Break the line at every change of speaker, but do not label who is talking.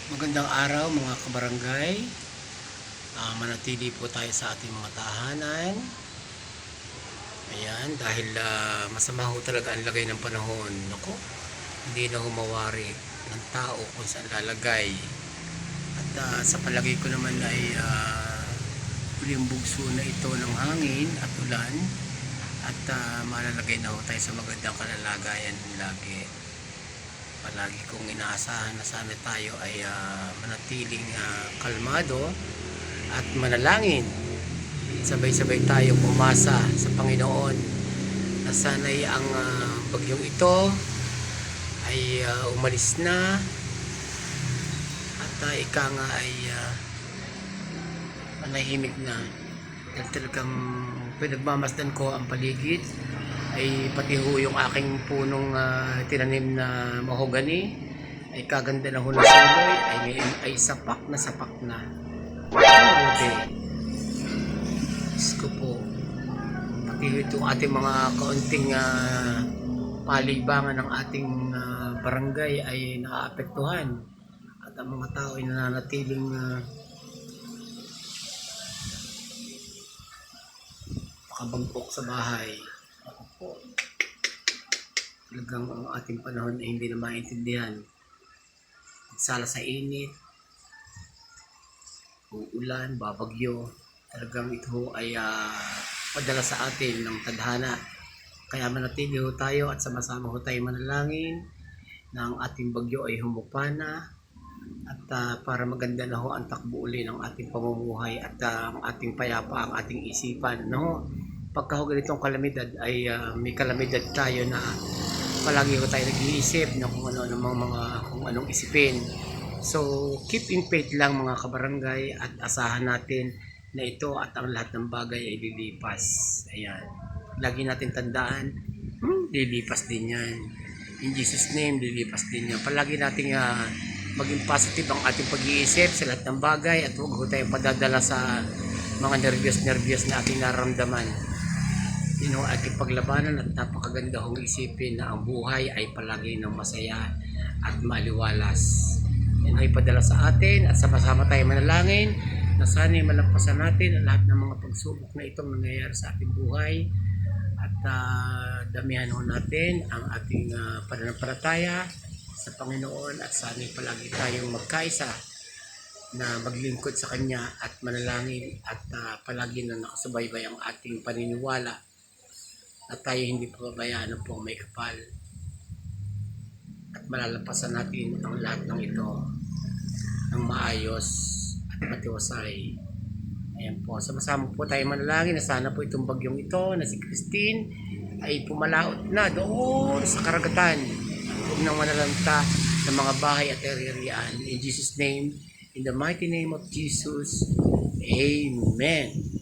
Magandang araw mga kabarangay. Manatili po tayo sa ating mga tahanan. Ayan, dahil masama ho talaga ang lagay ng panahon. Naku, hindi na humawari ng tao kung saan lalagay. At sa palagay ko naman ay yung bugso na ito ng hangin at ulan. At malalagay na ho tayo sa magandang kalalagayan lagi. Palagi kong inaasahan na sana tayo ay manatiling kalmado at manalangin. Sabay-sabay tayo pumasa sa Panginoon na sana'y ang bagyong ito ay umalis na at ika nga ay manahimik na. Dahil talagang pinagmamasdan ko ang paligid, ay pati ho yung aking punong tinanim na mahogani ay kaganda na ho na suloy ay ngayon ay sapak na grabe. Diyos ko po, pati itong ating mga kaunting palibangan ng ating barangay ay naaapektuhan at ang mga tao ay nananatiling makabagpok sa bahay. Po. Talagang ang ating panahon ay hindi na maintindihan. Magsala sa init, uulan, babagyo. Talagang ito ay padala sa atin ng tadhana. Kaya manatili ho tayo at sama-sama ho tayo manalangin na ang ating bagyo ay humupana at para maganda na ho ang takbo uli ng ating pamumuhay at ang ating payapa, ang ating isipan. No? Pagka ganitong kalamidad ay may kalamidad tayo na palagi ko tayo nag-iisip na kung ano kung anong isipin. So keep in faith lang mga kabarangay at asahan natin na ito at ang lahat ng bagay ay lilipas. Ayan. Lagi natin tandaan, lilipas din yan. In Jesus name, lilipas din yan. Palagi nating maging positive ang ating pag-iisip sa lahat ng bagay at huwag tayong padadala sa mga nervyos na ating nararamdaman. Yun ang ating paglabanan at napakaganda hong isipin na ang buhay ay palagi ng masaya at maliwalas. Yan ay padala sa atin at sama-sama tayo manalangin na sana'y malampasan natin ang lahat ng mga pagsubok na itong nangyayari sa ating buhay at damihan ho natin ang ating pananampalataya sa Panginoon at sana'y palagi tayong magkaisa na maglingkod sa Kanya at manalangin at palagi na nakasubaybay ang ating paniniwala at tayo hindi pababayaan ng may kapal at malalampasan natin ang lahat ng ito ng maayos at matiwasay. Ayan po, sama-sama po tayo manalangin na sana po itong bagyong ito na si Christine ay pumalaot na doon sa karagatan. Huwag nang manalanta ng mga bahay at area-areaan. In Jesus' name, in the mighty name of Jesus, Amen.